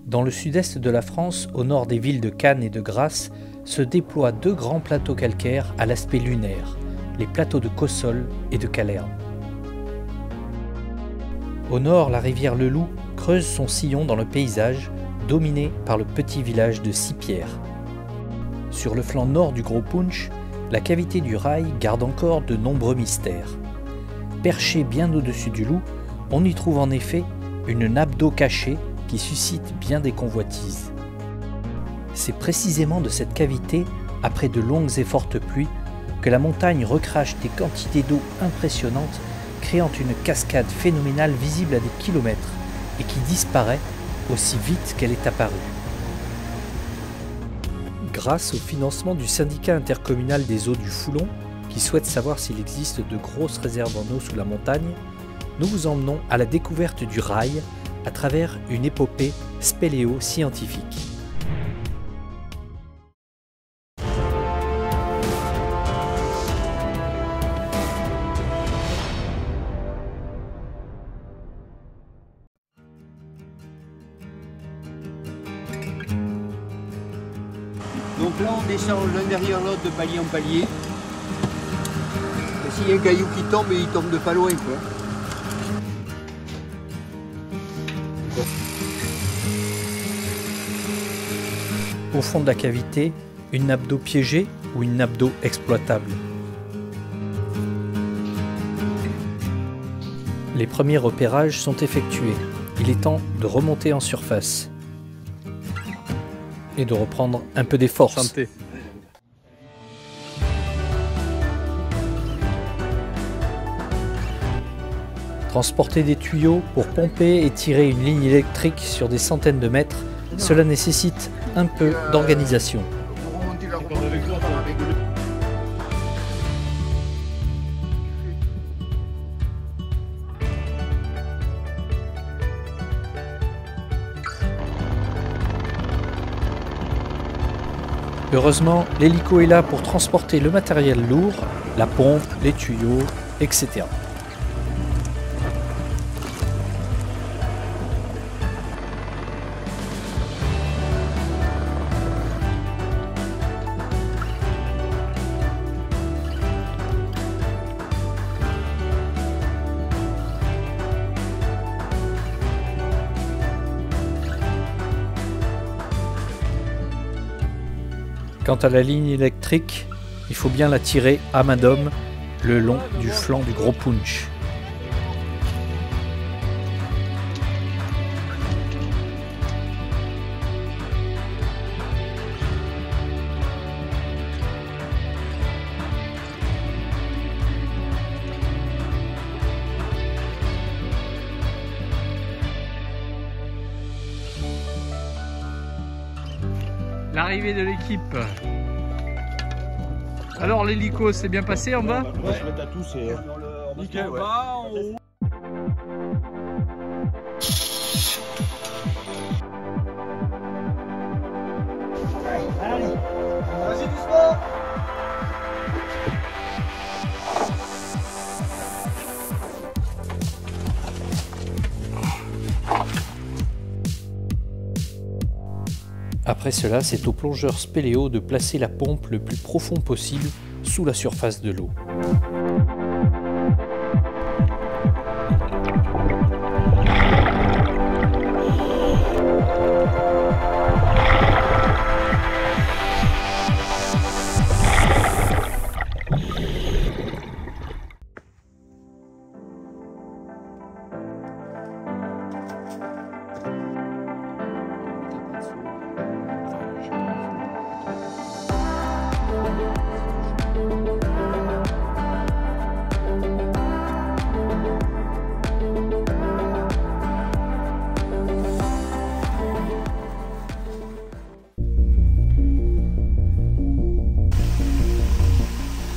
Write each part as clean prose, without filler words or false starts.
Dans le sud-est de la France, au nord des villes de Cannes et de Grasse, se déploient deux grands plateaux calcaires à l'aspect lunaire, les plateaux de Cossol et de Calerne. Au nord, la rivière Le Loup creuse son sillon dans le paysage, dominé par le petit village de Sipierre. Sur le flanc nord du Gros Punch, la cavité du rail garde encore de nombreux mystères. Perché bien au-dessus du Loup, on y trouve en effet une nappe d'eau cachée qui suscite bien des convoitises. C'est précisément de cette cavité, après de longues et fortes pluies, que la montagne recrache des quantités d'eau impressionnantes, créant une cascade phénoménale visible à des kilomètres et qui disparaît aussi vite qu'elle est apparue. Grâce au financement du syndicat intercommunal des eaux du Foulon, qui souhaite savoir s'il existe de grosses réserves en eau sous la montagne, nous vous emmenons à la découverte du rail à travers une épopée spéléo-scientifique. Donc là on descend l'un derrière l'autre de palier en palier. Et s'il y a un caillou qui tombe, il tombe de pas loin quoi. Au fond de la cavité, une nappe d'eau piégée ou une nappe d'eau exploitable. Les premiers repérages sont effectués. Il est temps de remonter en surface et de reprendre un peu des forces. Santé. Transporter des tuyaux pour pomper et tirer une ligne électrique sur des centaines de mètres, cela nécessite un peu d'organisation. Heureusement, l'hélico est là pour transporter le matériel lourd, la pompe, les tuyaux, etc. Quant à la ligne électrique, il faut bien la tirer à main d'homme le long du flanc du Gros Punch. L'arrivée de l'équipe. Alors l'hélico s'est bien passé en bas? Ouais, se mettre à tous et nickel, ouais. Allez, vas-y doucement. Après cela, c'est au plongeur spéléo de placer la pompe le plus profond possible sous la surface de l'eau.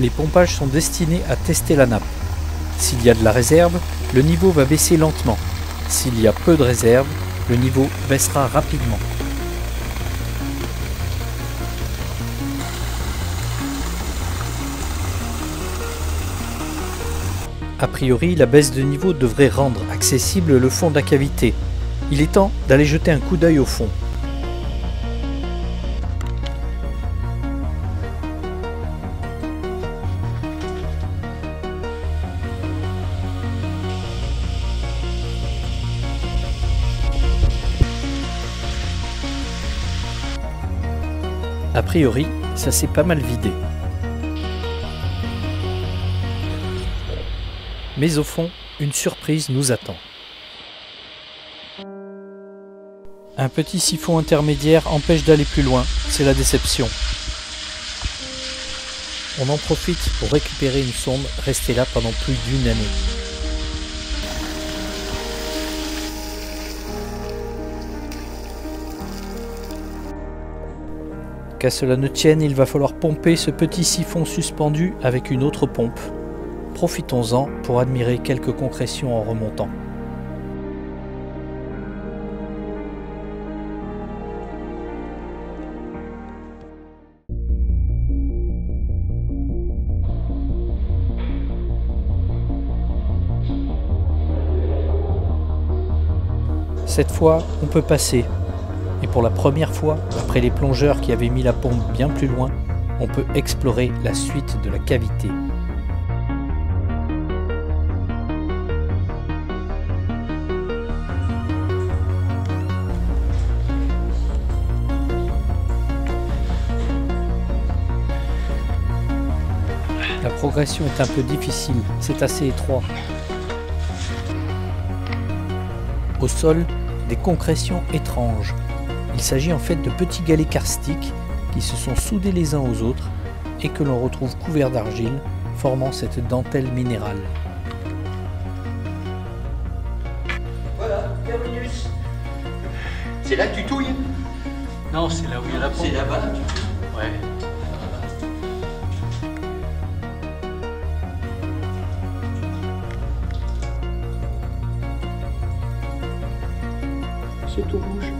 Les pompages sont destinés à tester la nappe. S'il y a de la réserve, le niveau va baisser lentement. S'il y a peu de réserve, le niveau baissera rapidement. A priori, la baisse de niveau devrait rendre accessible le fond de la cavité, Il est temps d'aller jeter un coup d'œil au fond. A priori, ça s'est pas mal vidé. Mais au fond, une surprise nous attend. Un petit siphon intermédiaire empêche d'aller plus loin, c'est la déception. On en profite pour récupérer une sonde restée là pendant plus d'une année. Qu'à cela ne tienne, il va falloir pomper ce petit siphon suspendu avec une autre pompe. Profitons-en pour admirer quelques concrétions en remontant. Cette fois, on peut passer. Et pour la première fois, après les plongeurs qui avaient mis la pompe bien plus loin, on peut explorer la suite de la cavité. La progression est un peu difficile, c'est assez étroit. Au sol, des concrétions étranges. Il s'agit en fait de petits galets karstiques qui se sont soudés les uns aux autres et que l'on retrouve couverts d'argile, formant cette dentelle minérale. Voilà, terminus. C'est là que tu touilles? Non, c'est là où il y a la pompe. C'est là-bas que tu touilles? Ouais. C'est tout rouge.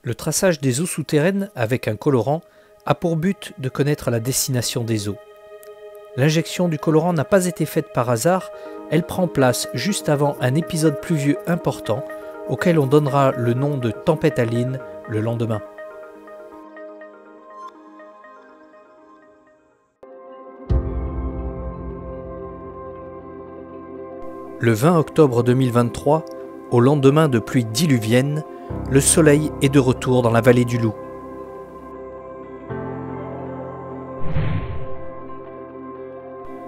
Le traçage des eaux souterraines avec un colorant a pour but de connaître la destination des eaux. L'injection du colorant n'a pas été faite par hasard, elle prend place juste avant un épisode pluvieux important auquel on donnera le nom de tempête Aline le lendemain. Le 20 octobre 2023, au lendemain de pluies diluviennes, le soleil est de retour dans la vallée du Loup.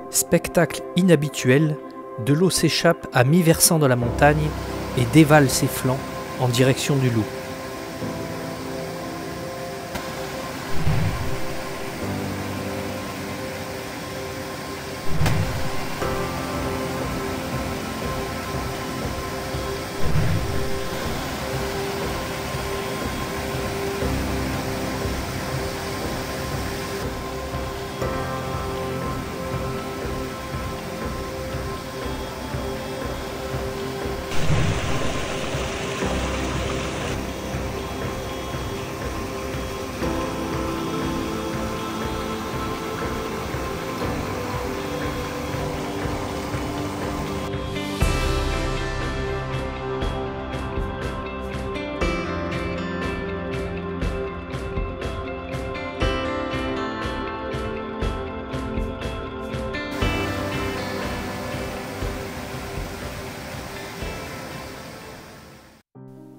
Spectacle inhabituel, de l'eau s'échappe à mi-versant de la montagne et dévale ses flancs en direction du Loup.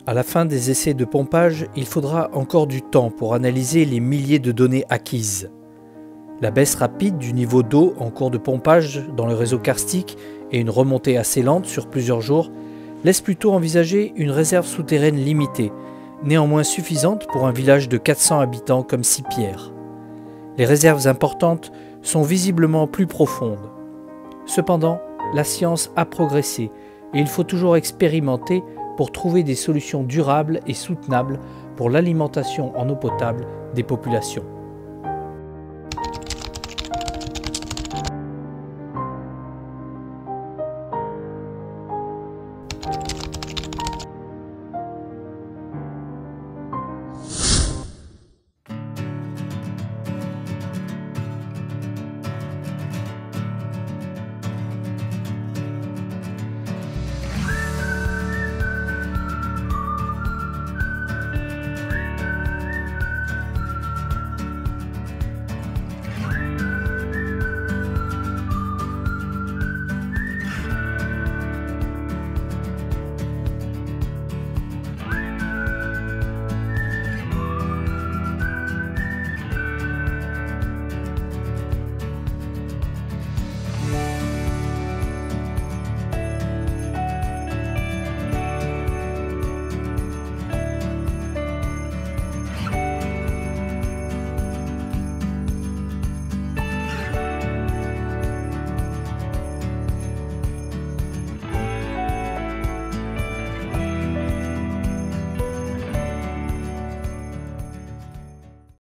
À la fin des essais de pompage, il faudra encore du temps pour analyser les milliers de données acquises. La baisse rapide du niveau d'eau en cours de pompage dans le réseau karstique et une remontée assez lente sur plusieurs jours laissent plutôt envisager une réserve souterraine limitée, néanmoins suffisante pour un village de 400 habitants comme Sipierre. Les réserves importantes sont visiblement plus profondes. Cependant, la science a progressé et il faut toujours expérimenter pour trouver des solutions durables et soutenables pour l'alimentation en eau potable des populations.